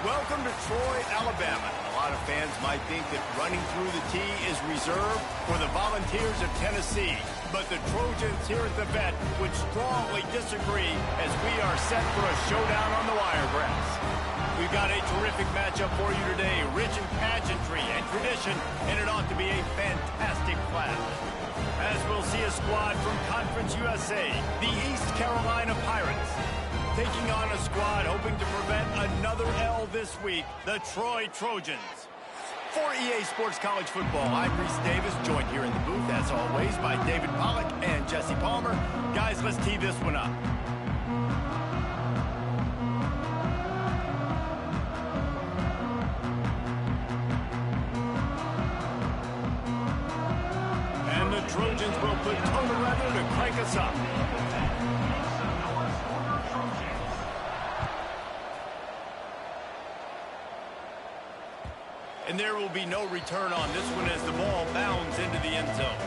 Welcome to Troy, Alabama. A lot of fans might think that running through the tee is reserved for the Volunteers of Tennessee. But the Trojans here at the Vet would strongly disagree as we are set for a showdown on the Wiregrass. We've got a terrific matchup for you today, rich in pageantry and tradition, and it ought to be a fantastic clash. As we'll see a squad from Conference USA, the East Carolina Pirates, taking on a squad hoping to prevent another L this week, the Troy Trojans. For EA Sports College Football, I'm Reese Davis, joined here in the booth, as always, by David Pollack and Jesse Palmer. Guys, let's tee this one up. And the Trojans will put total weather to crank us up. And there will be no return on this one as the ball bounds into the end zone.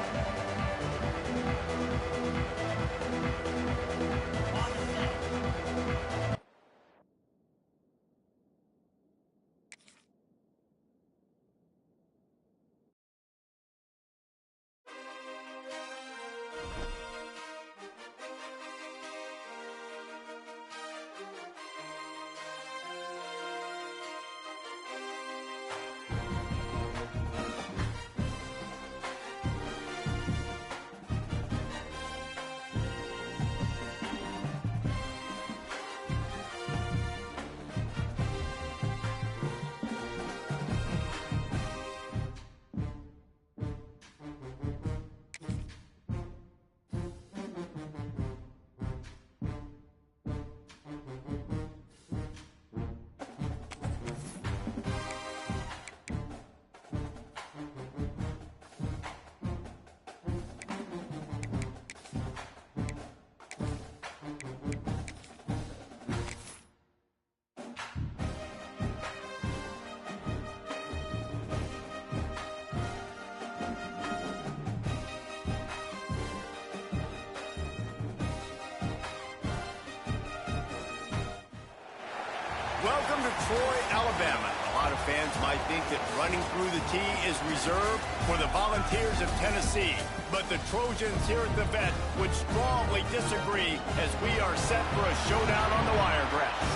Welcome to Troy, Alabama. A lot of fans might think that running through the tee is reserved for the Volunteers of Tennessee. But the Trojans here at the Vet would strongly disagree as we are set for a showdown on the Wiregrass.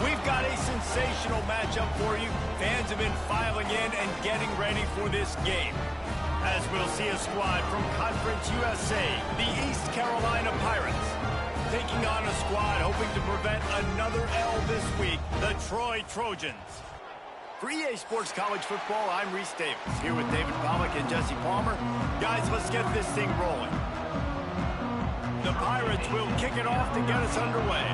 We've got a sensational matchup for you. Fans have been filing in and getting ready for this game. As we'll see a squad from Conference USA, the East Carolina Pirates, taking on a squad hoping to prevent another L this week, the Troy Trojans. For EA Sports College Football, I'm Reese Davis, here with David Pollack and Jesse Palmer. Guys, let's get this thing rolling. The Pirates will kick it off to get us underway.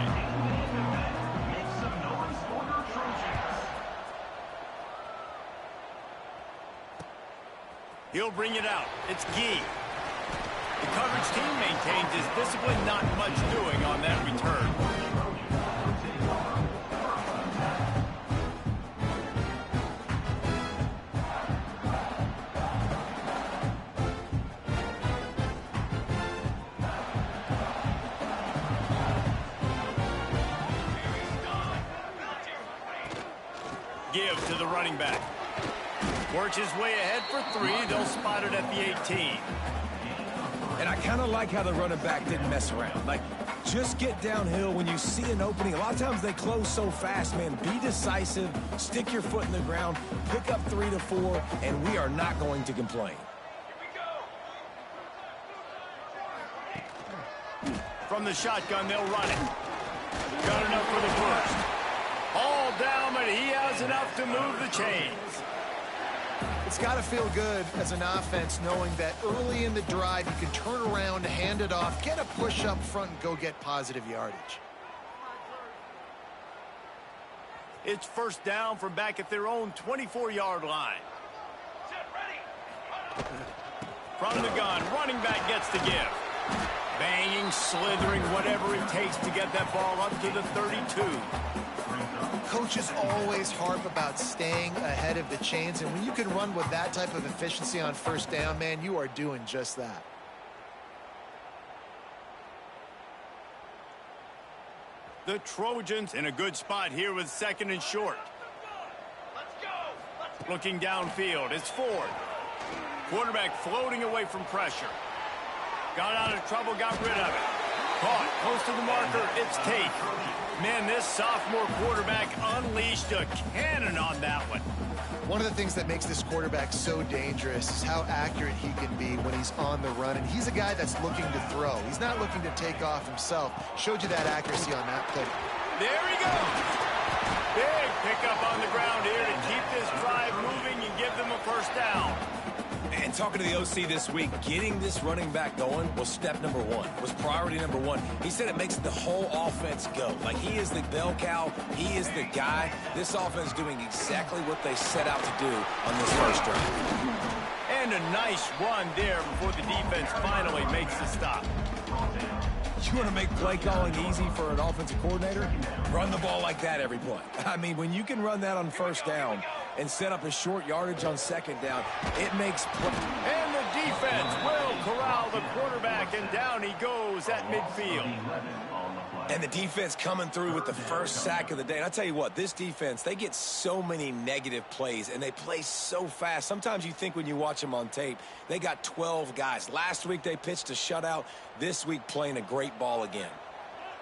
He'll bring it out. It's Gee. The coverage team maintains his discipline, not much doing on that return. Give to the running back. Works his way ahead for 3. They'll spot it at the 18. And I kind of like how the running back didn't mess around. Like, just get downhill when you see an opening. A lot of times they close so fast, man. Be decisive, stick your foot in the ground, pick up 3 to 4, and we are not going to complain. From the shotgun, they'll run it. Got enough for the first. All down, but he has enough to move the chains. It's got to feel good as an offense knowing that early in the drive you can turn around, hand it off, get a push up front, and go get positive yardage. It's first down from back at their own 24-yard line. From the gun, running back gets the give. Banging, slithering, whatever it takes to get that ball up to the 32. Coaches always harp about staying ahead of the chains, and when you can run with that type of efficiency on first down, man, you are doing just that. The Trojans in a good spot here with 2nd and short. Looking downfield, it's Ford. Quarterback floating away from pressure. Got out of trouble, got rid of it. Caught, close to the marker, it's Tate. Man, this sophomore quarterback unleashed a cannon on that one. One of the things that makes this quarterback so dangerous is how accurate he can be when he's on the run. And he's a guy that's looking to throw. He's not looking to take off himself. Showed you that accuracy on that play. There he goes. Big pickup on the ground here to keep this drive moving and give them a first down. And talking to the OC this week, getting this running back going was step number one, was priority number one. He said it makes the whole offense go. Like, he is the bell cow. He is the guy. This offense is doing exactly what they set out to do on this first drive. And a nice run there before the defense finally makes the stop. You want to make play calling easy for an offensive coordinator? Run the ball like that every play. I mean, when you can run that on first down and set up a short yardage on second down, it makes play. And the defense will corral the quarterback, and down he goes at midfield. And the defense coming through with the first sack of the day. And I tell you what, this defense, they get so many negative plays, and they play so fast. Sometimes you think when you watch them on tape, they got 12 guys. Last week they pitched a shutout. This week playing a great ball again.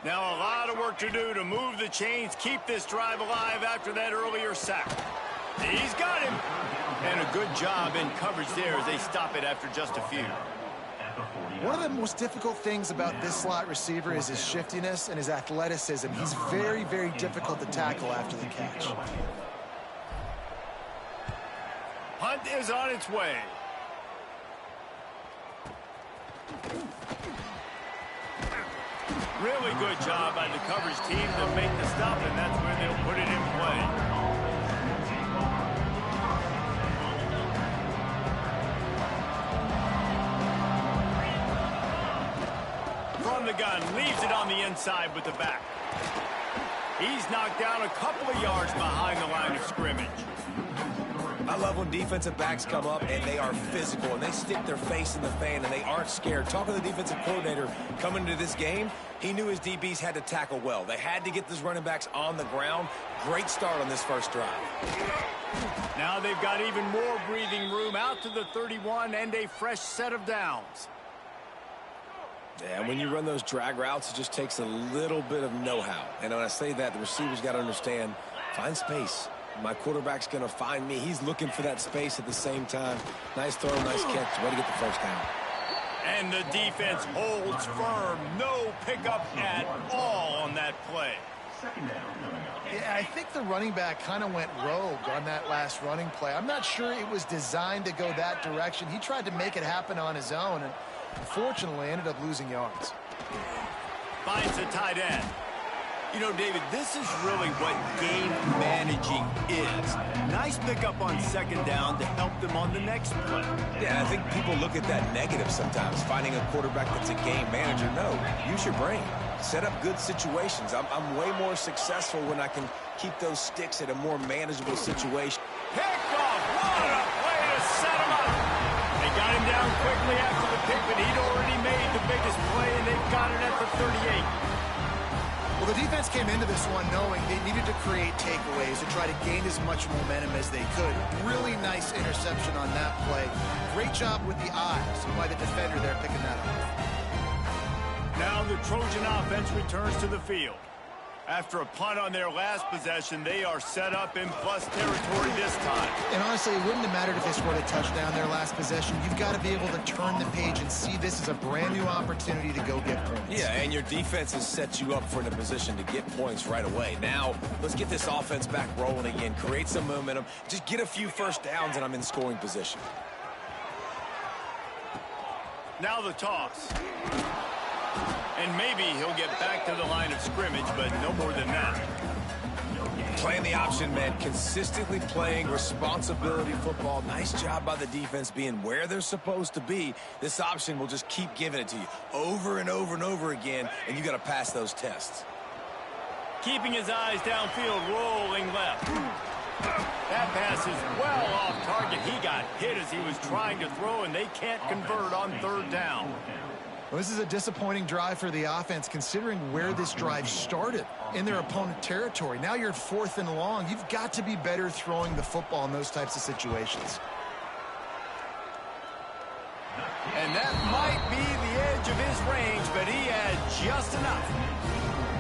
Now a lot of work to do to move the chains, keep this drive alive after that earlier sack. He's got him. And a good job in coverage there as they stop it after just a few. One of the most difficult things about this slot receiver is his shiftiness and his athleticism. He's very, very difficult to tackle after the catch. Hunt is on its way. Really good job by the coverage team to make the stop, and that's where they'll put it in play. From the gun, leaves it on the inside with the back. He's knocked down a couple of yards behind the line of scrimmage. I love when defensive backs come up and they are physical and they stick their face in the fan and they aren't scared. Talking to the defensive coordinator coming into this game, he knew his DBs had to tackle well. They had to get these running backs on the ground. Great start on this first drive. Now they've got even more breathing room out to the 31 and a fresh set of downs. Yeah, and when you run those drag routes, it just takes a little bit of know-how. And when I say that, the receivers got to understand, find space. My quarterback's going to find me. He's looking for that space at the same time. Nice throw, nice catch. Way to get the first down. And the defense holds firm. No pickup at all on that play. Yeah, I think the running back kind of went rogue on that last running play. I'm not sure it was designed to go that direction. He tried to make it happen on his own, and unfortunately ended up losing yards. Finds the tight end. You know, David, this is really what game managing is. Nice pickup on second down to help them on the next play. Yeah, I think people look at that negative sometimes, finding a quarterback that's a game manager. No, use your brain. Set up good situations. I'm way more successful when I can keep those sticks at a more manageable situation. Pick off! What a play to set him up! They got him down quickly after the pick, but he'd already made the biggest play, and they've got it at the 38. Well, the defense came into this one knowing they needed to create takeaways to try to gain as much momentum as they could. Really nice interception on that play. Great job with the eyes by the defender there picking that up. Now the Trojan offense returns to the field. After a punt on their last possession, they are set up in plus territory this time. And honestly, it wouldn't have mattered if they scored a touchdown their last possession. You've got to be able to turn the page and see this as a brand new opportunity to go get points. Yeah, and your defense has set you up for in a position to get points right away. Now, let's get this offense back rolling again, create some momentum, just get a few first downs, and I'm in scoring position. Now the toss. And maybe he'll get back to the line of scrimmage, but no more than that. Playing the option, man. Consistently playing responsibility football. Nice job by the defense being where they're supposed to be. This option will just keep giving it to you over and over and over again, and you got to pass those tests. Keeping his eyes downfield, rolling left. That pass is well off target. He got hit as he was trying to throw, and they can't convert on third down. Well, Well, this is a disappointing drive for the offense, considering where this drive started, in their opponent territory. Now you're 4th and long. You've got to be better throwing the football in those types of situations. And that might be the edge of his range, but he had just enough.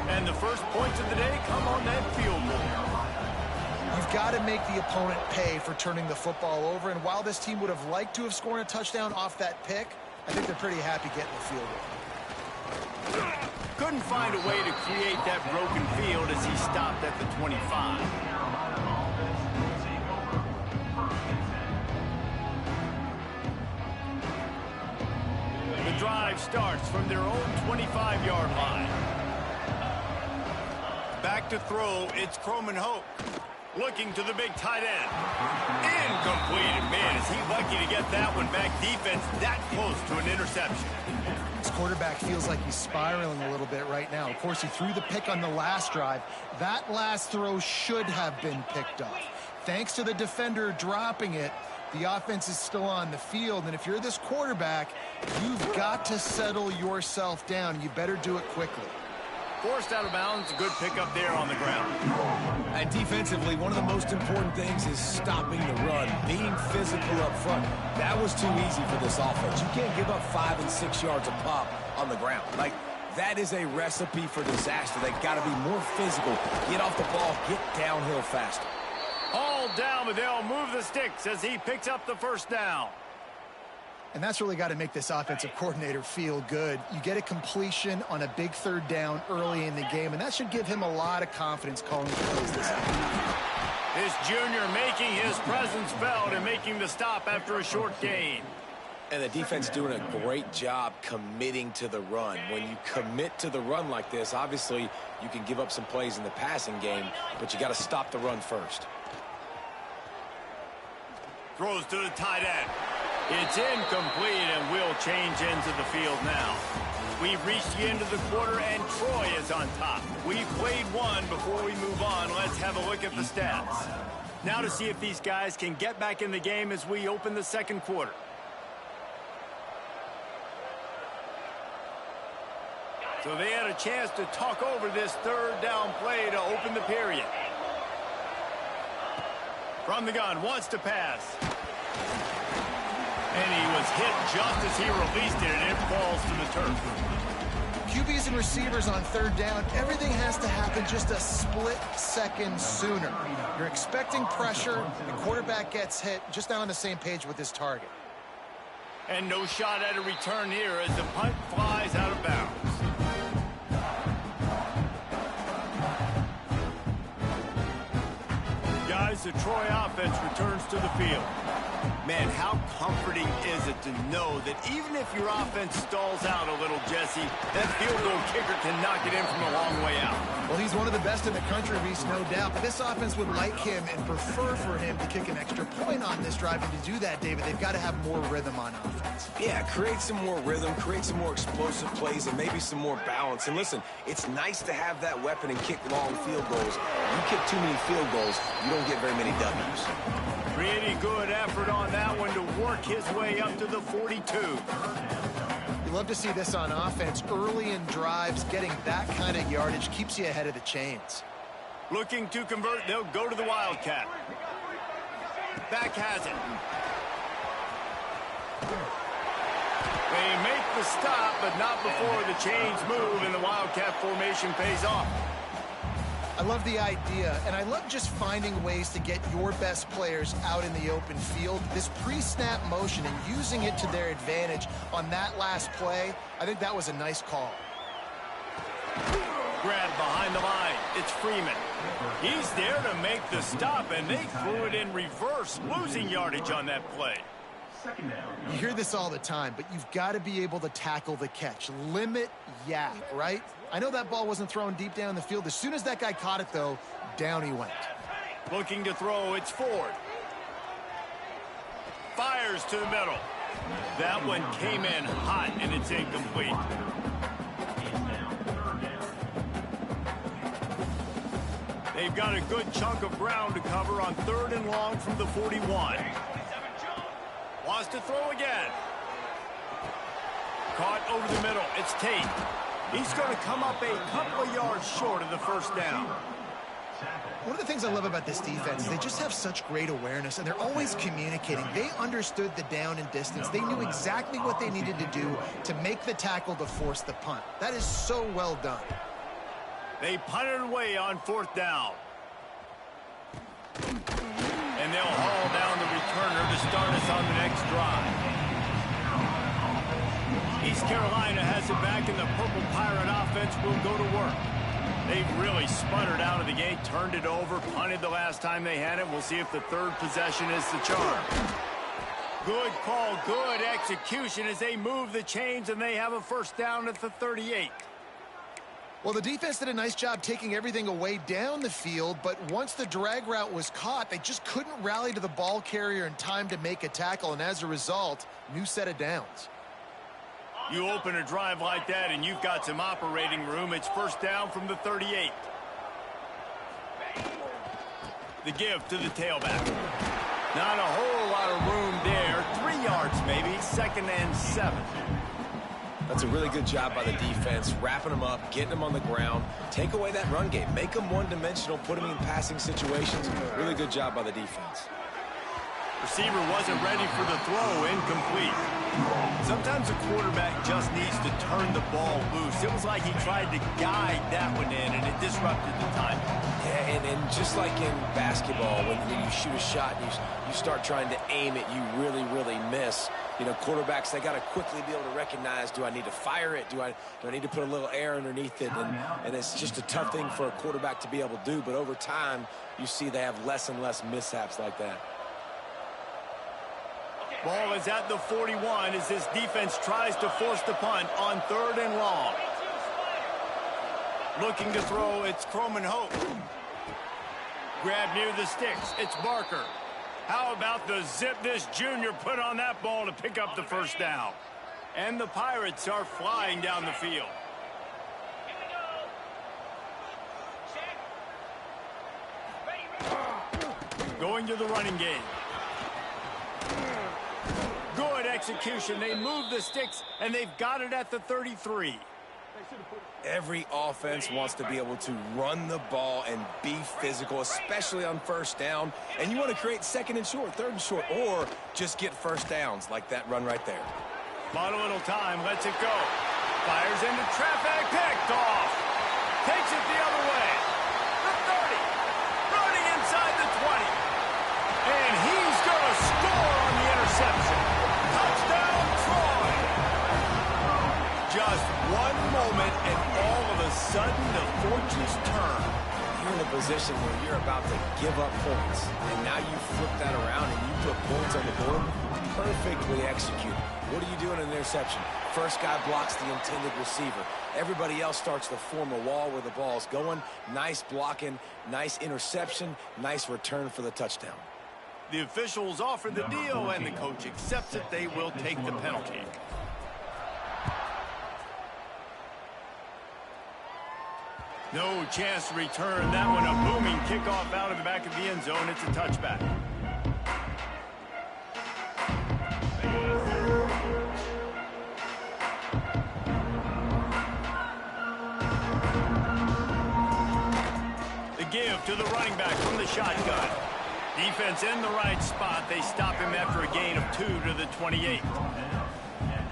And the first points of the day come on that field goal. You've got to make the opponent pay for turning the football over, and while this team would have liked to have scored a touchdown off that pick, I think they're pretty happy getting the field goal. Couldn't find a way to create that broken field as he stopped at the 25. The drive starts from their own 25-yard line. Back to throw, it's Croman Hoke. Looking to the big tight end. Incomplete. Man, is he lucky to get that one back. Defense that close to an interception. This quarterback feels like he's spiraling a little bit right now. Of course, he threw the pick on the last drive. That last throw should have been picked off. Thanks to the defender dropping it, the offense is still on the field. And if you're this quarterback, you've got to settle yourself down. You better do it quickly. Forced out of bounds, good pickup there on the ground. And defensively, one of the most important things is stopping the run, being physical up front. That was too easy for this offense. You can't give up 5 and 6 yards a pop on the ground. Like, that is a recipe for disaster. They got to be more physical, get off the ball, get downhill faster. All down, but they'll move the sticks as he picks up the first down. And that's really got to make this offensive coordinator feel good. You get a completion on a big 3rd down early in the game, and that should give him a lot of confidence calling plays this out. This junior making his presence felt and making the stop after a short gain. And the defense doing a great job committing to the run. When you commit to the run like this, obviously you can give up some plays in the passing game, but you got to stop the run first. Throws to the tight end. It's incomplete, and we'll change into the field now. We've reached the end of the quarter, and Troy is on top. We've played one. Before we move on, let's have a look at the stats. Now to see if these guys can get back in the game as we open the second quarter. So they had a chance to talk over this 3rd down play to open the period. From the gun, wants to pass. And he was hit just as he released it, and it falls to the turf. QBs and receivers on 3rd down, everything has to happen just a split second sooner. You're expecting pressure, the quarterback gets hit, just not on the same page with his target. And no shot at a return here as the punt flies out of bounds. Guys, the Troy offense returns to the field. Man, how comforting is it to know that even if your offense stalls out a little, Jesse, that field goal kicker can knock it in from a long way out. Well, he's one of the best in the country, Reese, no doubt. But this offense would like him and prefer for him to kick an extra point on this drive. And to do that, David, they've got to have more rhythm on offense. Yeah, create some more rhythm, create some more explosive plays, and maybe some more balance. And listen, it's nice to have that weapon and kick long field goals. You kick too many field goals, you don't get very many W's. Pretty good effort on that one to work his way up to the 42. You love to see this on offense. Early in drives, getting that kind of yardage keeps you ahead of the chains. Looking to convert, they'll go to the Wildcat. Back has it. They make the stop, but not before the chains move and the Wildcat formation pays off. I love the idea, and I love just finding ways to get your best players out in the open field. This pre-snap motion and using it to their advantage on that last play, I think that was a nice call. Grab behind the line. It's Freeman. He's there to make the stop, and they threw it in reverse, losing yardage on that play. You hear this all the time, but you've got to be able to tackle the catch. Limit yak, right? I know that ball wasn't thrown deep down the field. As soon as that guy caught it, though, down he went. Looking to throw, it's Ford. Fires to the middle. That one came in hot, and it's incomplete. They've got a good chunk of ground to cover on 3rd and long from the 41. Wants to throw again. caught over the middle. It's Tate. He's going to come up a couple of yards short of the first down. One of the things I love about this defense is they just have such great awareness, and they're always communicating. They understood the down and distance. They knew exactly what they needed to do to make the tackle to force the punt. That is so well done. They punted away on fourth down. And they'll haul down the returner to start us on the next drive. East Carolina has it back, and the Purple Pirate offense will go to work. They've really sputtered out of the gate, turned it over, punted the last time they had it. We'll see if the third possession is the charm. Good call, good execution as they move the chains, and they have a first down at the 38. Well, the defense did a nice job taking everything away down the field, but once the drag route was caught, they just couldn't rally to the ball carrier in time to make a tackle, and as a result, new set of downs. You open a drive like that and you've got some operating room. It's first down from the 38. The give to the tailback. Not a whole lot of room there. 3 yards maybe, 2nd and 7. That's a really good job by the defense, wrapping them up, getting them on the ground, take away that run game, make them one-dimensional, put them in passing situations. Really good job by the defense. Receiver wasn't ready for the throw, incomplete. Sometimes a quarterback just needs to turn the ball loose. It was like he tried to guide that one in, and it disrupted the timing. Yeah, and just like in basketball, when you shoot a shot and you start trying to aim it, you really, really miss. You know, quarterbacks, they got to quickly be able to recognize, do I need to fire it? Do I need to put a little air underneath it? And it's just a tough thing for a quarterback to be able to do. But over time, you see they have less and less mishaps like that. Ball is at the 41 as this defense tries to force the punt on 3rd and long. Looking to throw, it's Croman Hope. Grab near the sticks, it's Barker. How about the zip this junior put on that ball to pick up the first down? And the Pirates are flying down the field. Going to the running game. Good execution. They move the sticks, and they've got it at the 33. Every offense wants to be able to run the ball and be physical, especially on first down. And you want to create 2nd and short, 3rd and short, or just get first downs like that run right there. Bought a little time, lets it go. Fires into traffic, picked off. Takes it the other way. The 30. Running inside the 20. And he's going to score on the interception. Touchdown, Troy. Just one moment, and all of a sudden, the fortunes turn. You're in a position where you're about to give up points, and now you flip that around and you put points on the board. Perfectly executed. What do you do in an interception? First guy blocks the intended receiver. Everybody else starts to form a wall where the ball's going. Nice blocking, nice interception, nice return for the touchdown. The officials offer the deal, and the coach accepts it. They will take the penalty. No chance to return that one. A booming kickoff out of the back of the end zone. It's a touchback. The give to the running back from the shotgun. Defense in the right spot. They stop him after a gain of 2 to the 28.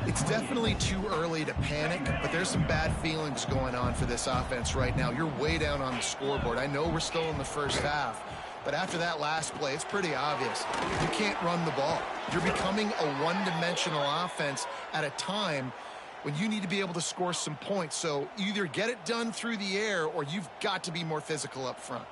It's definitely too early to panic, but there's some bad feelings going on for this offense right now. You're way down on the scoreboard. I know we're still in the first half, but after that last play, it's pretty obvious. You can't run the ball. You're becoming a one-dimensional offense at a time when you need to be able to score some points. So either get it done through the air or you've got to be more physical up front.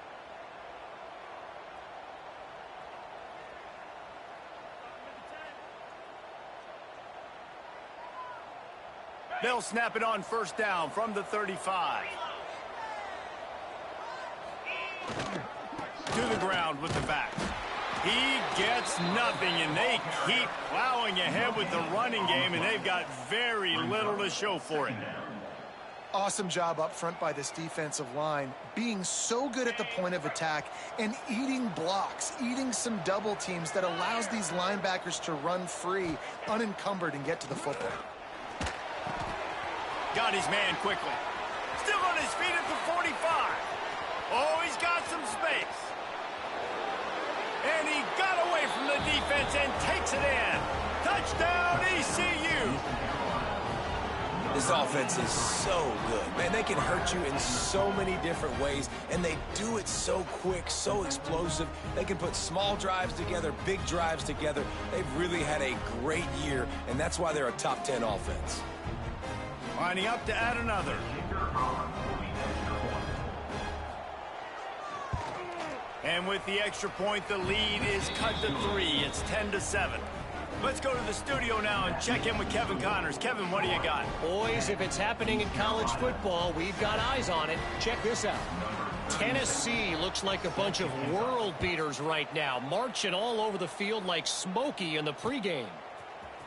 They'll snap it on first down from the 35. To the ground with the back. He gets nothing, and they keep plowing ahead with the running game, and they've got very little to show for it. Awesome job up front by this defensive line, being so good at the point of attack and eating blocks, eating some double teams that allows these linebackers to run free, unencumbered, and get to the football. Got his man quickly. Still on his feet at the 45. Oh, he's got some space. And he got away from the defense and takes it in. Touchdown, ECU. This offense is so good. Man, they can hurt you in so many different ways, and they do it so quick, so explosive. They can put small drives together, big drives together. They've really had a great year, and that's why they're a top 10 offense. Lining up to add another. And with the extra point, the lead is cut to 3. It's 10-7. Let's go to the studio now and check in with Kevin Connors. Kevin, what do you got? Boys, if it's happening in college football, we've got eyes on it. Check this out. Tennessee looks like a bunch of world beaters right now, marching all over the field like Smokey in the pregame.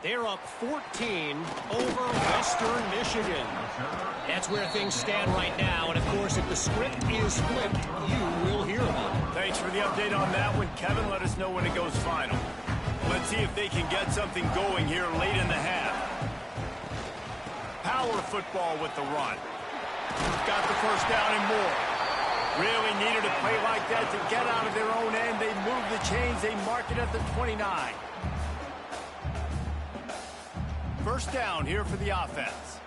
They're up 14 over Western Michigan. That's where things stand right now. And, of course, if the script is flipped, you will hear about it. Thanks for the update on that one, Kevin. Let us know when it goes final. Let's see if they can get something going here late in the half. Power football with the run. Got the first down and more. Really needed a play like that to get out of their own end. They move the chains. They mark it at the 29. First down here for the offense.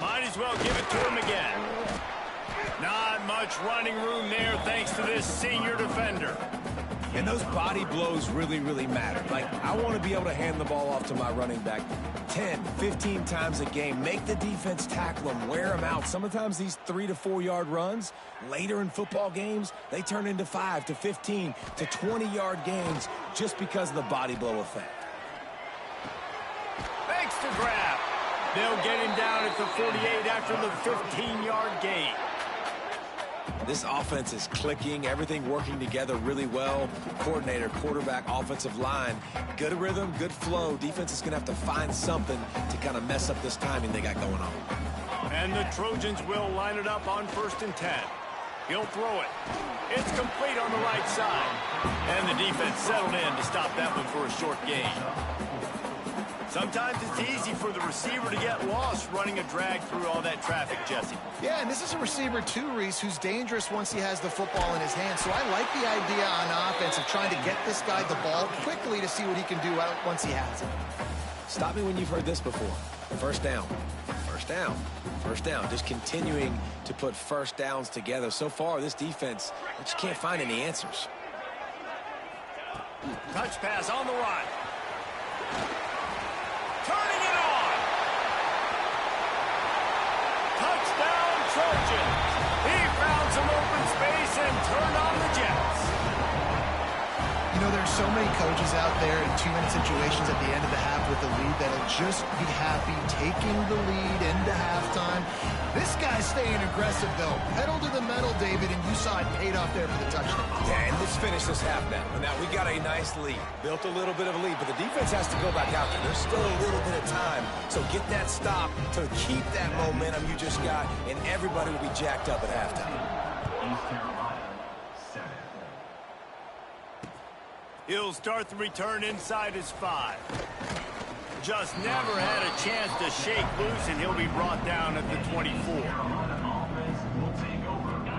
Might as well give it to him again. Not much running room there thanks to this senior defender. And those body blows really, really matter. Like, I want to be able to hand the ball off to my running back 10, 15 times a game. Make the defense tackle them, wear them out. Sometimes these 3 to 4 yard runs, later in football games, they turn into 5 to 15 to 20 yard gains just because of the body blow effect. Thanks to grab. They'll get him down at the 48 after the 15-yard gain. This offense is clicking, everything working together really well. Coordinator, quarterback, offensive line, good rhythm, good flow. Defense is going to have to find something to kind of mess up this timing they got going on. And the Trojans will line it up on 1st and 10. He'll throw it. It's complete on the right side. And the defense settled in to stop that one for a short gain. Sometimes it's easy for the receiver to get lost running a drag through all that traffic, Jesse. Yeah, and this is a receiver too, Reese, who's dangerous once he has the football in his hand. So I like the idea on offense of trying to get this guy the ball quickly to see what he can do once he has it. Stop me when you've heard this before. First down, first down, first down. Just continuing to put first downs together. So far, this defense, they just can't find any answers. Touch pass on the run. Turning it on. Touchdown, Trojans. He found some open space and turned on the Jets. You know, there's so many coaches out there in 2-minute situations at the end of the half with the lead that'll just be happy taking the lead into halftime. This guy's staying aggressive, though. Pedal to the metal, David, and you saw it paid off there for the touchdown. Yeah, and let's finish this half now. Now, we got a nice lead. Built a little bit of a lead, but the defense has to go back out there. There's still a little bit of time. So get that stop to keep that momentum you just got, and everybody will be jacked up at halftime. He'll start the return inside his 5. Just never had a chance to shake loose, and he'll be brought down at the 24.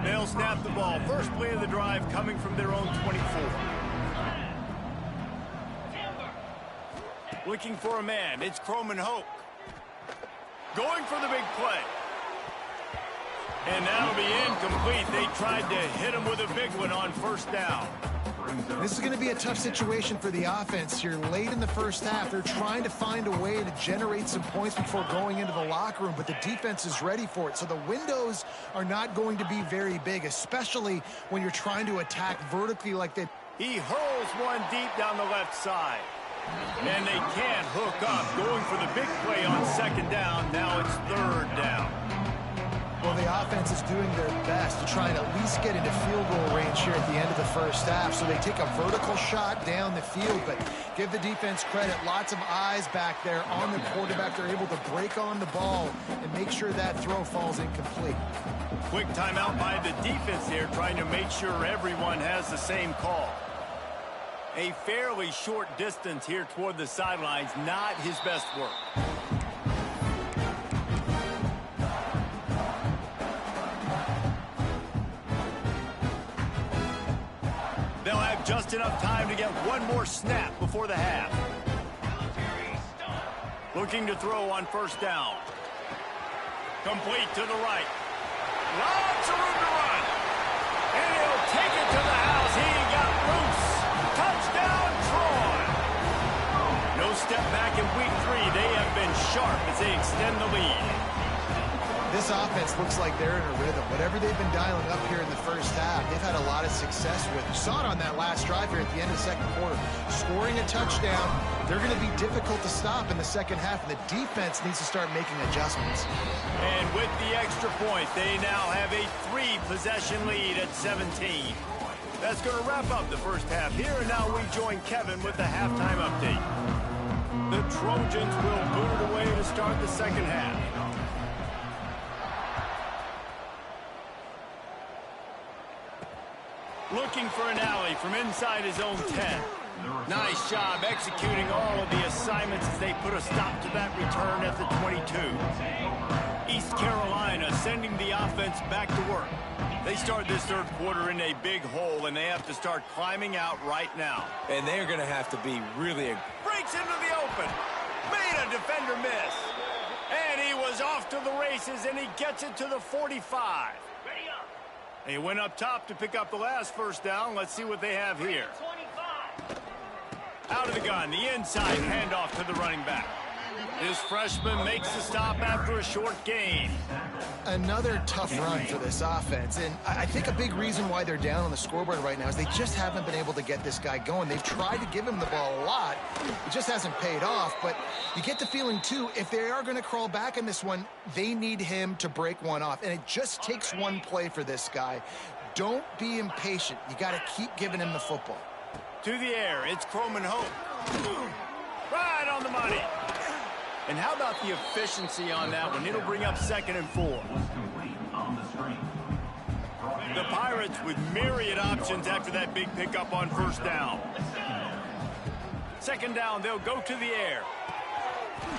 They'll snap the ball. First play of the drive coming from their own 24. Looking for a man. It's Croman Hoke. Going for the big play. And that'll be incomplete. They tried to hit him with a big one on first down. This is going to be a tough situation for the offense here. Late in the first half, they're trying to find a way to generate some points before going into the locker room, but the defense is ready for it. So the windows are not going to be very big, especially when you're trying to attack vertically like that. He hurls one deep down the left side. And they can't hook up. Going for the big play on second down. Now it's third down. Well, the offense is doing their best to try and at least get into field goal range here at the end of the first half. So they take a vertical shot down the field, but give the defense credit. Lots of eyes back there on the quarterback. They're able to break on the ball and make sure that throw falls incomplete. Quick timeout by the defense there, trying to make sure everyone has the same call. A fairly short distance here toward the sidelines, not his best work. They'll have just enough time to get one more snap before the half. Looking to throw on first down. Complete to the right. Lots of room to run. And he'll take it to the house. He got loose. Touchdown, Troy. No step back in week 3. They have been sharp as they extend the lead. This offense looks like they're in a rhythm. Whatever they've been dialing up here in the first half, they've had a lot of success with. You saw it on that last drive here at the end of the second quarter. Scoring a touchdown, they're going to be difficult to stop in the second half, and the defense needs to start making adjustments. And with the extra point, they now have a 3-possession lead at 17. That's going to wrap up the first half here, and now we join Kevin with the halftime update. The Trojans will boot it away to start the second half. Looking for an alley from inside his own 10. Nice job executing all of the assignments as they put a stop to that return at the 22. East Carolina sending the offense back to work. They start this third quarter in a big hole, and they have to start climbing out right now. And they're going to have to be really... Breaks into the open. Made a defender miss. And he was off to the races, and he gets it to the 45. He went up top to pick up the last first down. Let's see what they have here. Out of the gun, the inside handoff to the running back. This freshman makes the stop after a short gain. Another tough run for this offense, and I think a big reason why they're down on the scoreboard right now is they just haven't been able to get this guy going. They've tried to give him the ball a lot. It just hasn't paid off, but you get the feeling, too, if they are going to crawl back in this one, they need him to break one off, and it just takes one play for this guy. Don't be impatient. You got to keep giving him the football. To the air, it's Croman Hope. Right on the money. And how about the efficiency on that one? It'll bring up 2nd and 4. The Pirates with myriad options after that big pickup on first down. 2nd down, they'll go to the air.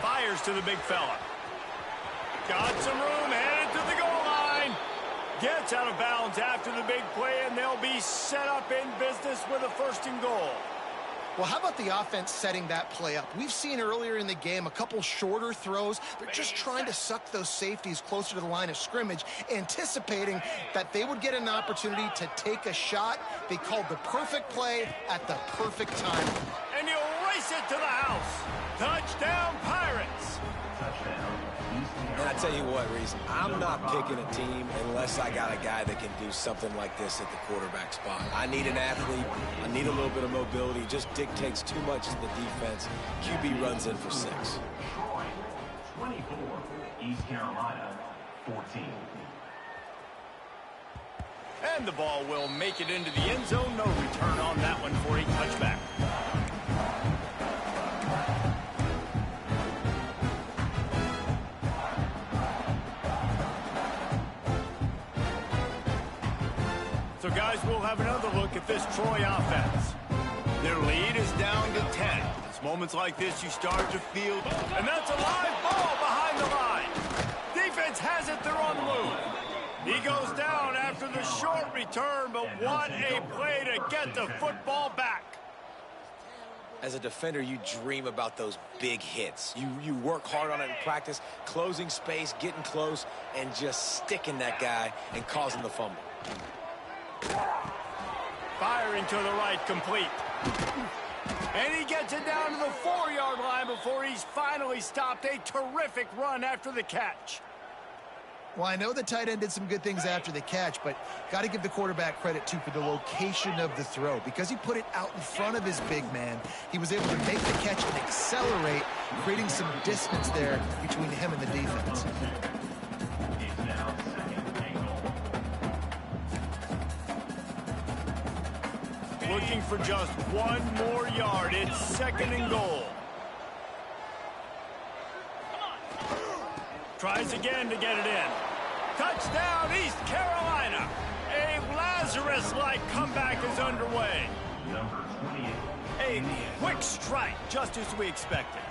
Fires to the big fella. Got some room, headed to the goal line. Gets out of bounds after the big play, and they'll be set up in business with a 1st and goal. Well, how about the offense setting that play up? We've seen earlier in the game a couple shorter throws. They're just trying to suck those safeties closer to the line of scrimmage, anticipating that they would get an opportunity to take a shot. They called the perfect play at the perfect time. And he'll race it to the house. Touchdown, Pirates. And I tell you what, Reese, I'm not picking a team unless I got a guy that can do something like this at the quarterback spot. I need an athlete. I need a little bit of mobility. Just dictates too much in the defense. QB runs in for 6. 24, East Carolina, 14. And the ball will make it into the end zone. No return on that one for a touchback. So, guys, we'll have another look at this Troy offense. Their lead is down to 10. It's moments like this you start to feel, and that's a live ball behind the line. Defense has it, they're on the move. He goes down after the short return, but what a play to get the football back. As a defender, you dream about those big hits. You work hard on it in practice, closing space, getting close, and just sticking that guy and causing the fumble. Firing to the right, complete. And he gets it down to the 4-yard line before he's finally stopped. A terrific run after the catch. Well, I know the tight end did some good things after the catch, but got to give the quarterback credit, too, for the location of the throw. Because he put it out in front of his big man, he was able to make the catch and accelerate, creating some distance there between him and the defense. Looking for just one more yard. It's 2nd and goal. Tries again to get it in. Touchdown, East Carolina. A Lazarus-like comeback is underway. Number 28, big, quick strike, just as we expected.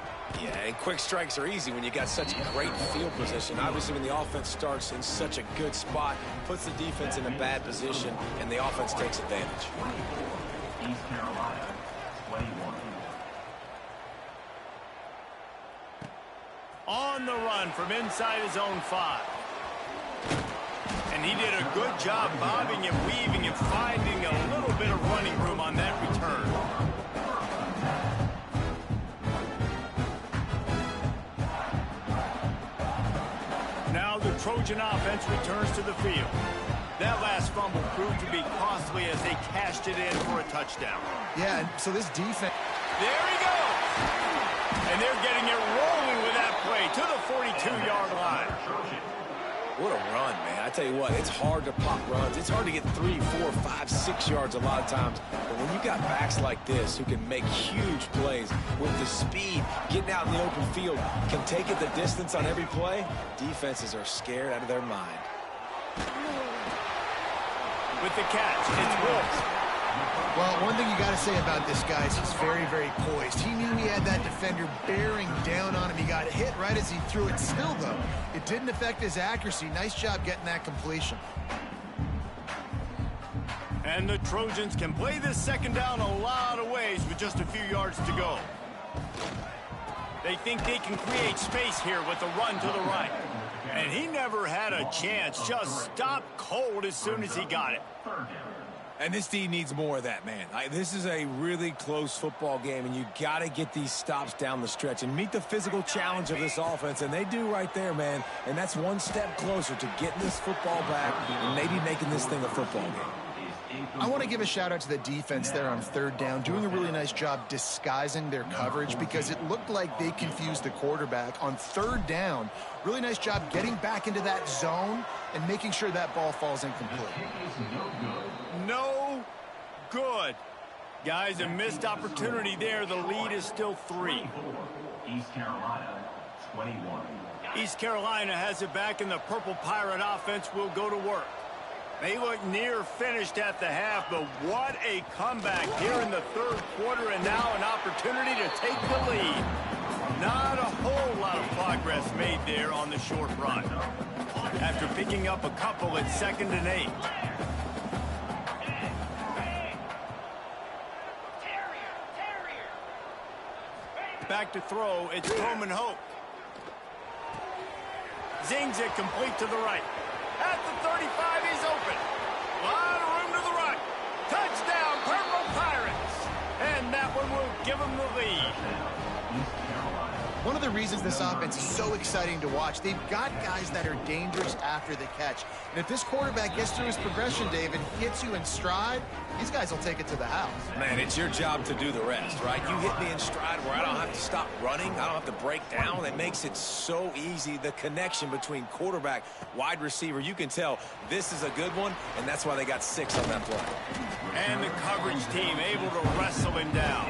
Yeah, and quick strikes are easy when you got such great field position. Obviously, when the offense starts in such a good spot, puts the defense in a bad position, and the offense takes advantage. East Carolina, 21. On the run from inside his own 5. And he did a good job bobbing and weaving and finding a little bit of running room on that return. Now the Trojan offense returns to the field. That last fumble proved to be costly as they cashed it in for a touchdown. Yeah, and so this defense... There he goes! And they're getting it rolling with that play to the 42-yard line. What a run, man. I tell you what, it's hard to pop runs. It's hard to get 3, 4, 5, 6 yards a lot of times. But when you got backs like this who can make huge plays with the speed, getting out in the open field, can take it the distance on every play, defenses are scared out of their mind. With the catch, it's Wilson. Well, one thing you got to say about this guy is he's very, very poised. He knew he had that defender bearing down on him. He got hit right as he threw it. Still, though, it didn't affect his accuracy. Nice job getting that completion. And the Trojans can play this second down a lot of ways with just a few yards to go. They think they can create space here with the run to the right. And he never had a chance. Just stopped cold as soon as he got it. And this D needs more of that, man. This is a really close football game, and you got to get these stops down the stretch and meet the physical challenge of this offense, and they do right there, man. And that's one step closer to getting this football back and maybe making this thing a football game. I want to give a shout-out to the defense there on third down, doing a really nice job disguising their coverage because it looked like they confused the quarterback. On third down, really nice job getting back into that zone and making sure that ball falls incomplete. No good. Guys, a missed opportunity there. The lead is still 3. East Carolina, 21. East Carolina has it back, and the Purple Pirate offense will go to work. They look near finished at the half, but what a comeback here in the third quarter, and now an opportunity to take the lead. Not a whole lot of progress made there on the short run. After picking up a couple at 2nd and 8. Back to throw, it's Roman Hope. Zings it complete to the right. At the 35, he's open. A lot of room to the right. Touchdown, Purple Pirates. And that one will give them the lead. One of the reasons this offense is so exciting to watch, they've got guys that are dangerous after the catch. And if this quarterback gets through his progression, David, hits you in stride, these guys will take it to the house. Man, it's your job to do the rest, right? You hit me in stride where I don't have to stop running. I don't have to break down. It makes it so easy. The connection between quarterback, wide receiver, you can tell this is a good one, and that's why they got 6 on that play. And the coverage team able to wrestle him down.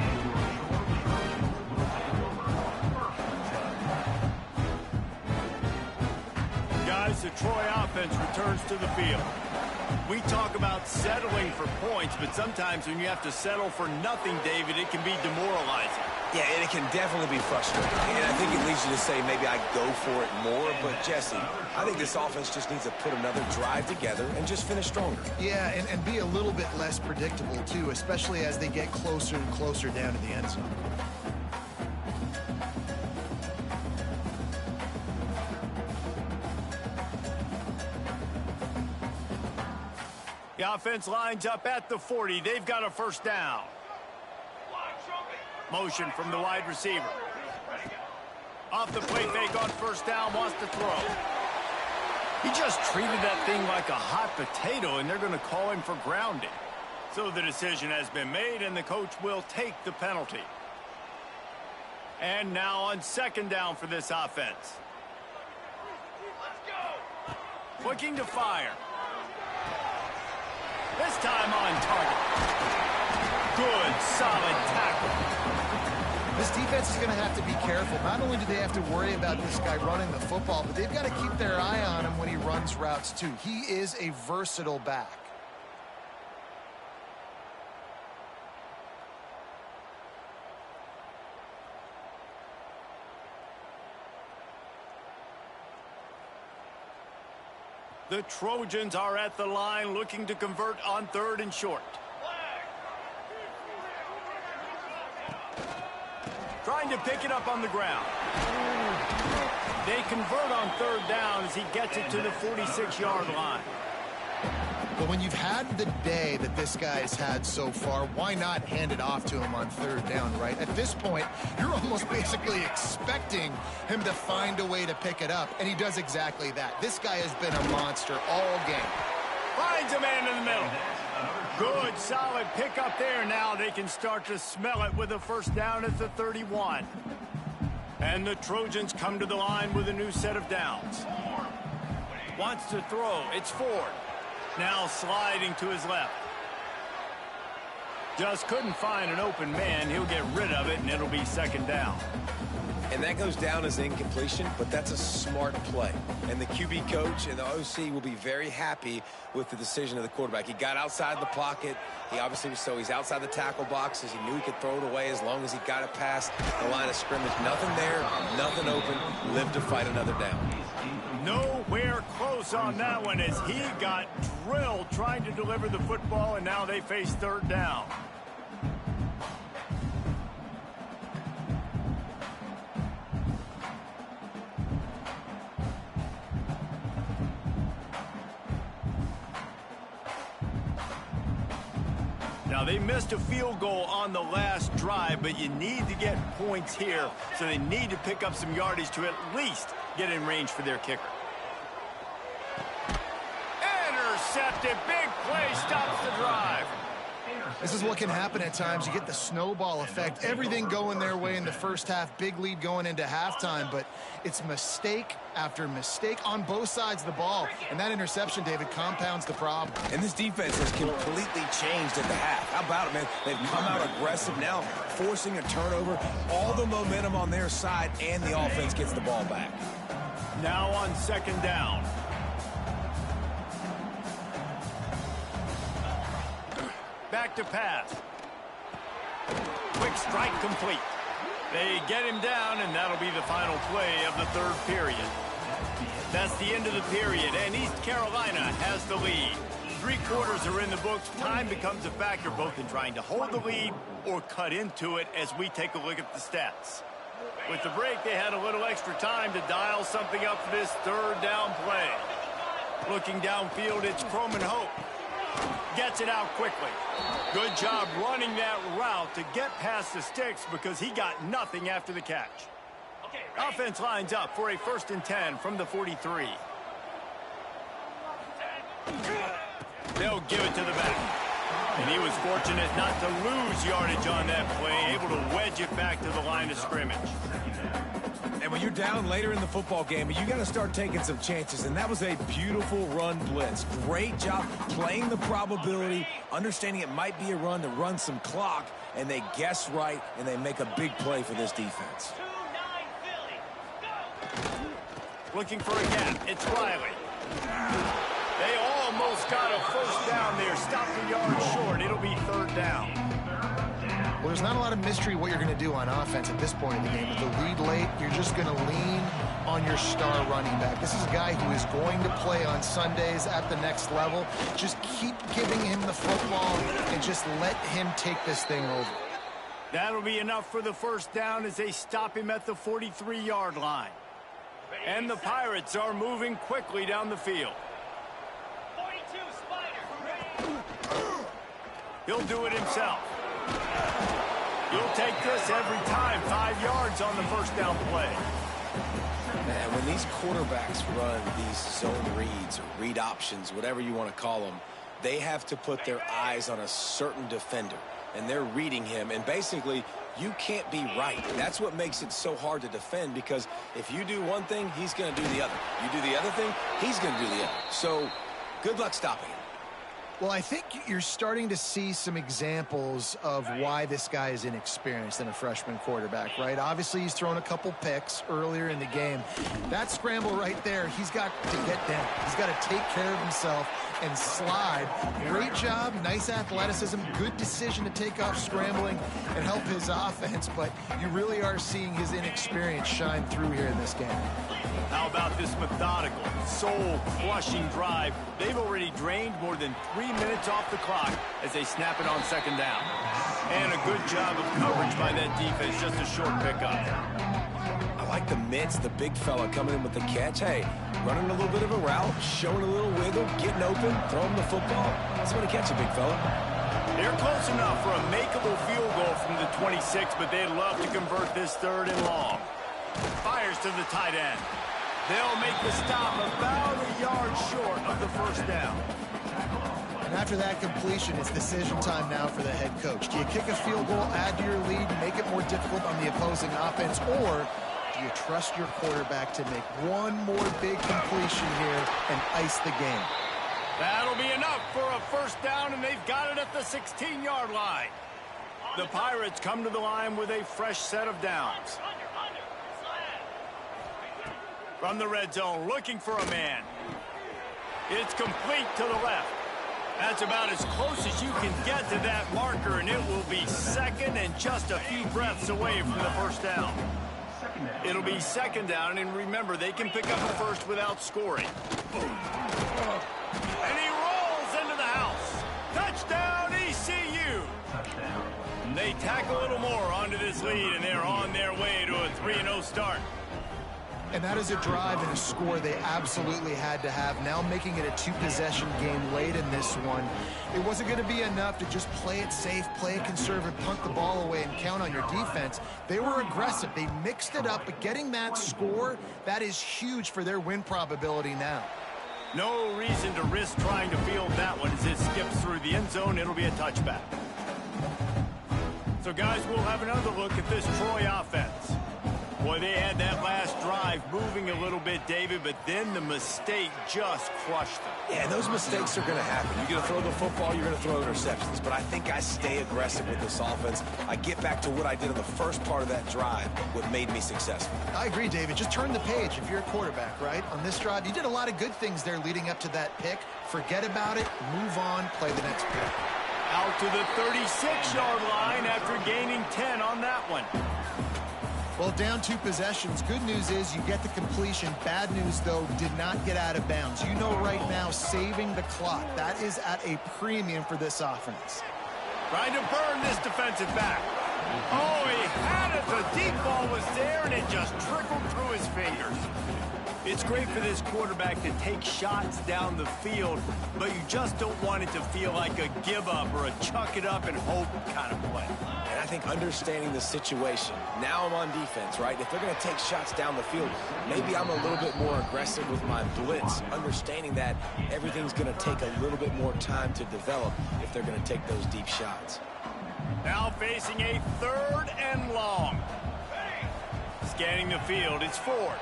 Guys, the Troy offense returns to the field. We talk about settling for points, but sometimes when you have to settle for nothing, David, it can be demoralizing. Yeah, and it can definitely be frustrating. And I think it leads you to say maybe I go for it more. But, Jesse, I think this offense just needs to put another drive together and just finish stronger. Yeah, and be a little bit less predictable, too, especially as they get closer and closer down to the end zone. The offense lines up at the 40. They've got a first down. Motion from the wide receiver. Off the play fake on first down, wants to throw. He just treated that thing like a hot potato, and they're going to call him for grounding. So the decision has been made, and the coach will take the penalty. And now on second down for this offense. Looking to fire. This time on target. Good, solid tackle. This defense is going to have to be careful. Not only do they have to worry about this guy running the football, but they've got to keep their eye on him when he runs routes too. He is a versatile back. The Trojans are at the line looking to convert on 3rd and short. Trying to pick it up on the ground. They convert on 3rd down as he gets it to the 46-yard line. But when you've had the day that this guy's had so far, why not hand it off to him on 3rd down, right? At this point, you're almost basically expecting him to find a way to pick it up, and he does exactly that. This guy has been a monster all game. Finds a man in the middle. Good, solid pickup there. Now they can start to smell it with a 1st down at the 31. And the Trojans come to the line with a new set of downs. Wants to throw. It's Ford. Now sliding to his left. Just couldn't find an open man. He'll get rid of it, and it'll be 2nd down. And that goes down as incompletion, but that's a smart play. And the QB coach and the OC will be very happy with the decision of the quarterback. He got outside the pocket. He obviously was he's outside the tackle boxes. He knew he could throw it away as long as he got it past the line of scrimmage. Nothing there, nothing open. Lived to fight another down. Nowhere close on that one as he got drilled trying to deliver the football, and now they face 3rd down. Now, they missed a field goal on the last drive, but you need to get points here, so they need to pick up some yardage to at least get in range for their kicker. Intercepted. Big play stops the drive. This is what can happen at times. You get the snowball effect. Everything going their way in the first half. Big lead going into halftime, but it's mistake after mistake on both sides of the ball. And that interception, David, compounds the problem. And this defense has completely changed at the half. How about it, man? They've come out aggressive now, forcing a turnover. All the momentum on their side, and the offense gets the ball back. Now on 2nd down. Back to pass. Quick strike complete. They get him down, and that'll be the final play of the 3rd period. That's the end of the period, and East Carolina has the lead. 3 quarters are in the books. Time becomes a factor both in trying to hold the lead or cut into it as we take a look at the stats. With the break, they had a little extra time to dial something up for this 3rd down play. Looking downfield, it's Croman Hope. Gets it out quickly. Good job running that route to get past the sticks because he got nothing after the catch. Offense lines up for a 1st and 10 from the 43. They'll give it to the back. And he was fortunate not to lose yardage on that play, able to wedge it back to the line of scrimmage. And when you're down later in the football game, you got to start taking some chances. And that was a beautiful run blitz. Great job playing the probability, understanding it might be a run to run some clock, and they guess right, and they make a big play for this defense. Looking for a gap. It's Riley. They almost got a 1st down there. Stopped a yard short. It'll be 3rd down. Well, there's not a lot of mystery what you're going to do on offense at this point in the game. With the lead late, you're just going to lean on your star running back. This is a guy who is going to play on Sundays at the next level. Just keep giving him the football and just let him take this thing over. That'll be enough for the 1st down as they stop him at the 43-yard line. And the Pirates are moving quickly down the field. 42 Spider. He'll do it himself. You'll take this every time. 5 yards on the 1st down play. Man, when these quarterbacks run these zone reads or read options, whatever you want to call them, they have to put their eyes on a certain defender. And they're reading him. And basically, you can't be right. That's what makes it so hard to defend, because if you do one thing, he's going to do the other. You do the other thing, he's going to do the other. So good luck stopping him. Well, I think you're starting to see some examples of why this guy is inexperienced in a freshman quarterback, right? Obviously, he's thrown a couple picks earlier in the game. That scramble right there, he's got to get down. He's got to take care of himself and slide. Great job, nice athleticism, good decision to take off scrambling and help his offense, but you really are seeing his inexperience shine through here in this game. How about this methodical, soul-crushing drive? They've already drained more than 3 minutes off the clock as they snap it on second down. And a good job of coverage by that defense, just a short pickup. I like the mitts, the big fella coming in with the catch. Hey, running a little bit of a route, showing a little wiggle, getting open, throwing the football. Somebody catch a big fella. They're close enough for a makeable field goal from the 26, but they'd love to convert this 3rd and long. Fires to the tight end. They'll make the stop about a yard short of the first down. And after that completion, it's decision time now for the head coach. Do you kick a field goal, add to your lead, make it more difficult on the opposing offense, or do you trust your quarterback to make one more big completion here and ice the game? That'll be enough for a first down, and they've got it at the 16-yard line. The Pirates come to the line with a fresh set of downs. From the red zone, looking for a man. It's complete to the left. That's about as close as you can get to that marker, and it will be second and just a few breaths away from the first down. It'll be second down, and remember, they can pick up a first without scoring. And he rolls into the house. Touchdown, ECU. And they tack a little more onto this lead, and they're on their way to a 3-0 start. And that is a drive and a score they absolutely had to have. Now making it a 2-possession game late in this one. It wasn't going to be enough to just play it safe, play it conservative, punt the ball away, and count on your defense. They were aggressive. They mixed it up, but getting that score, that is huge for their win probability now. No reason to risk trying to field that one as it skips through the end zone. It'll be a touchback. So, guys, we'll have another look at this Troy offense. Boy, they had that last drive moving a little bit, David, but then the mistake just crushed them. Yeah, those mistakes are going to happen. You're going to throw the football, you're going to throw interceptions. But I think I stay aggressive with this offense. I get back to what I did in the first part of that drive, what made me successful. I agree, David. Just turn the page if you're a quarterback, right? On this drive, you did a lot of good things there leading up to that pick. Forget about it, move on, play the next pick. Out to the 36-yard line after gaining 10 on that one. Well, down 2 possessions. Good news is you get the completion. Bad news, though, did not get out of bounds. You know right now, saving the clock. That is at a premium for this offense. Trying to burn this defensive back. Oh, he had it. The deep ball was there, and it just trickled through his fingers. It's great for this quarterback to take shots down the field, but you just don't want it to feel like a give-up or a chuck-it-up-and-hope kind of play. And I think understanding the situation, now I'm on defense, right? If they're going to take shots down the field, maybe I'm a little bit more aggressive with my blitz, understanding that everything's going to take a little bit more time to develop if they're going to take those deep shots. Now facing a 3rd and long. Scanning the field, it's Ford.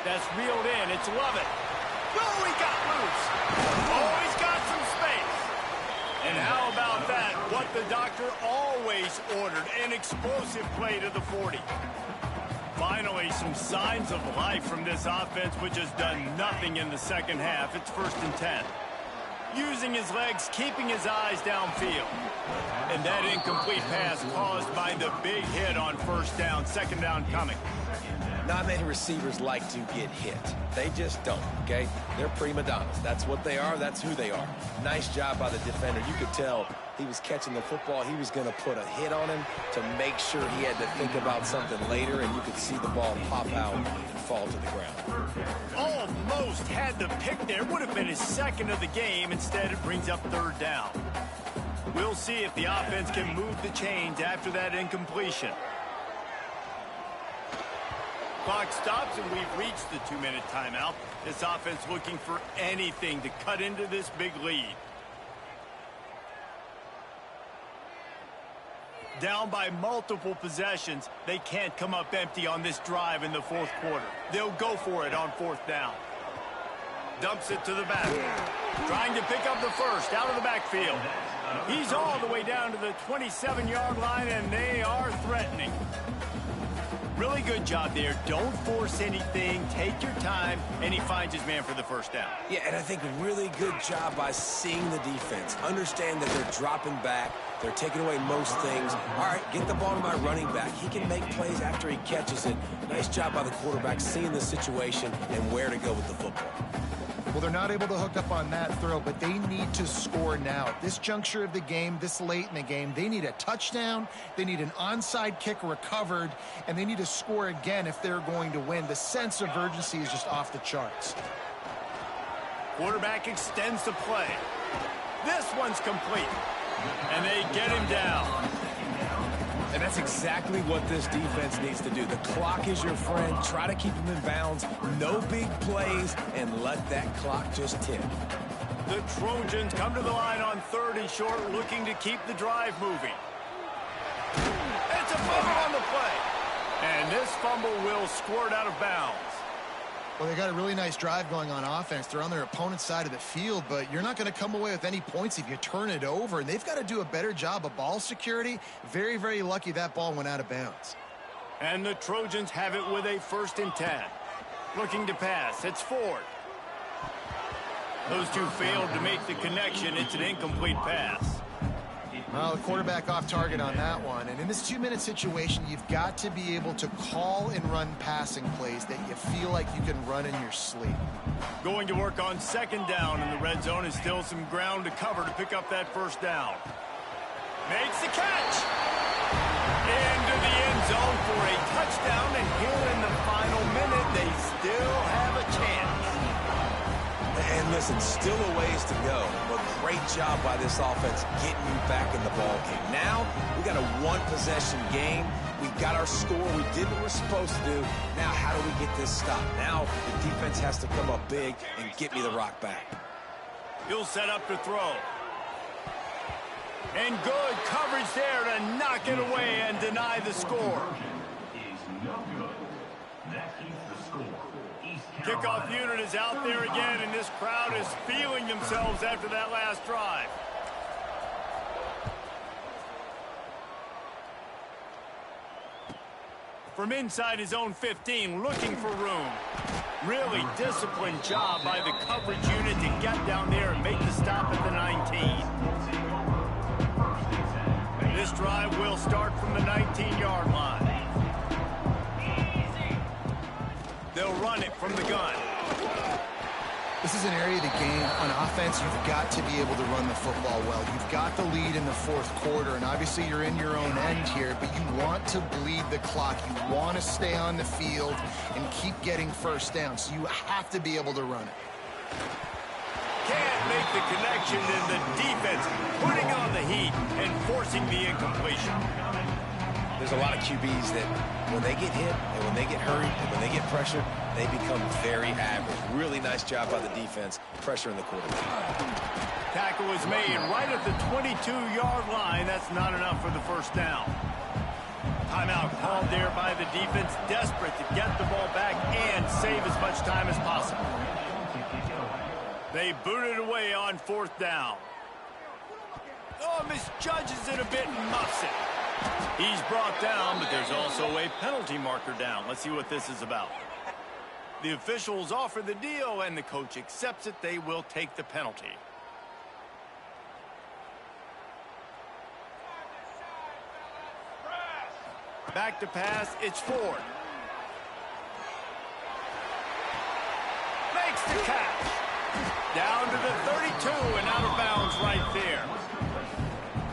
That's reeled in. It's Lovett. Oh, he got loose. Oh, he's got some space. And how about that? What the doctor always ordered, an explosive play to the 40. Finally, some signs of life from this offense, which has done nothing in the second half. It's 1st and 10. Using his legs, keeping his eyes downfield. And that incomplete pass caused by the big hit on first down, second down coming. Not many receivers like to get hit. They just don't, okay? They're prima donnas. That's what they are. That's who they are. Nice job by the defender. You could tell he was catching the football. He was going to put a hit on him to make sure he had to think about something later, and you could see the ball pop out and fall to the ground. Almost had the pick there. Would have been his 2nd of the game. Instead, it brings up 3rd down. We'll see if the offense can move the chains after that incompletion. Clock stops, and we've reached the 2-minute timeout. This offense looking for anything to cut into this big lead. Down by multiple possessions, they can't come up empty on this drive in the 4th quarter. They'll go for it on 4th down. Dumps it to the back. Trying to pick up the first out of the backfield. He's all the way down to the 27-yard line, and they are threatening. Really good job there. Don't force anything. Take your time, and he finds his man for the first down. Yeah, and I think a really good job by seeing the defense. Understand that they're dropping back. They're taking away most things. All right, get the ball to my running back. He can make plays after he catches it. Nice job by the quarterback seeing the situation and where to go with the football. Well, they're not able to hook up on that throw, but they need to score now. At this juncture of the game, this late in the game, they need a touchdown, they need an onside kick recovered, and they need to score again if they're going to win. The sense of urgency is just off the charts. Quarterback extends the play. This one's complete, and they get him down. And that's exactly what this defense needs to do. The clock is your friend. Try to keep him in bounds. No big plays, and let that clock just tick. The Trojans come to the line on 3rd and short, looking to keep the drive moving. It's a fumble on the play. And this fumble will squirt out of bounds. Well, they got a really nice drive going on offense. They're on their opponent's side of the field, but you're not going to come away with any points if you turn it over. And they've got to do a better job of ball security. Very, very lucky that ball went out of bounds. And the Trojans have it with a 1st and 10. Looking to pass. It's Ford. Those two failed to make the connection. It's an incomplete pass. Well, the quarterback off target on that one. And in this 2-minute situation, you've got to be able to call and run passing plays that you feel like you can run in your sleep. Going to work on 2nd down in the red zone is still some ground to cover to pick up that 1st down. Makes the catch. Into the end zone for a touchdown. And here in the final minute, they still have a chance. And listen, still a ways to go, but great job by this offense getting you back in the ball game. Now, we got a 1-possession game. We got our score. We did what we're supposed to do. Now, how do we get this stopped? Now, the defense has to come up big and get me the rock back. He'll set up to throw. And good coverage there to knock it away and deny the score. Is no good. That keeps the score. Kickoff unit is out there again, and this crowd is feeling themselves after that last drive. From inside his own 15, looking for room. Really disciplined job by the coverage unit to get down there and make the stop at the 19. This drive will start from the 19-yard line. They'll run it from the gun. This is an area of the game. On offense, you've got to be able to run the football well. You've got the lead in the 4th quarter, and obviously you're in your own end here, but you want to bleed the clock. You want to stay on the field and keep getting 1st down, so you have to be able to run it. Can't make the connection, and the defense putting on the heat and forcing the incompletion. There's a lot of QBs that when they get hit and when they get hurried and when they get pressured, they become very average. Really nice job by the defense, pressuring the quarterback. Tackle was made right at the 22-yard line. That's not enough for the 1st down. Timeout called there by the defense, desperate to get the ball back and save as much time as possible. They booted away on 4th down. Oh, misjudges it a bit and muffs it. He's brought down, but there's also a penalty marker down. Let's see what this is about. The officials offer the deal, and the coach accepts it. They will take the penalty. Back to pass, it's Ford. Makes the catch. Down to the 32 and out of bounds right there.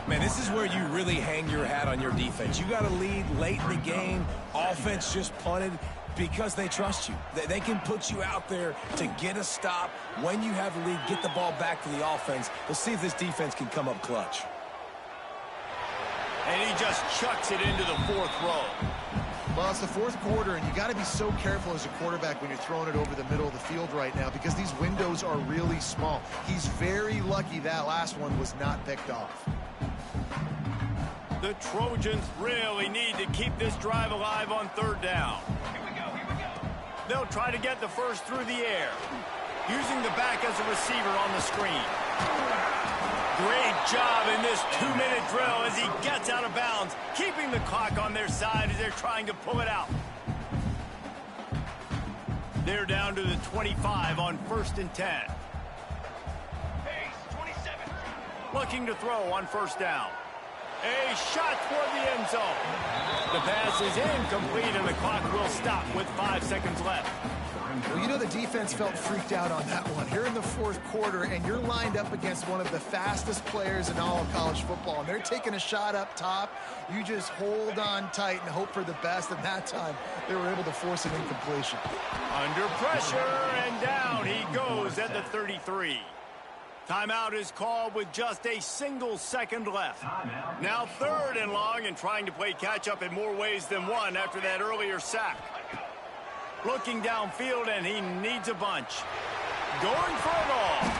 Man, this is where you really hang your hat on your defense. You got to lead late in the game. Offense just punted because they trust you. They can put you out there to get a stop. When you have the lead, get the ball back to the offense. We'll see if this defense can come up clutch. And he just chucks it into the 4th row. Well, it's the 4th quarter, and you got to be so careful as a quarterback when you're throwing it over the middle of the field right now because these windows are really small. He's very lucky that last one was not picked off. The Trojans really need to keep this drive alive on 3rd down. They'll try to get the first through the air. using the back as a receiver on the screen. Great job in this 2-minute drill as he gets out of bounds, keeping the clock on their side as they're trying to pull it out. They're down to the 25 on 1st and 10. Looking to throw on 1st down. A shot toward the end zone. The pass is incomplete, and the clock will stop with 5 seconds left. Well, you know the defense felt freaked out on that one. You're in the 4th quarter, and you're lined up against one of the fastest players in all of college football, and they're taking a shot up top. You just hold on tight and hope for the best, and that time they were able to force an incompletion. Under pressure, and down he goes at the 33. Timeout is called with just a single second left. Now 3rd and long, and trying to play catch-up in more ways than one after that earlier sack. Looking downfield, and he needs a bunch. Going for it all.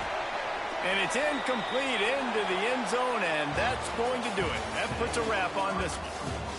And it's incomplete into the end zone, and that's going to do it. That puts a wrap on this one.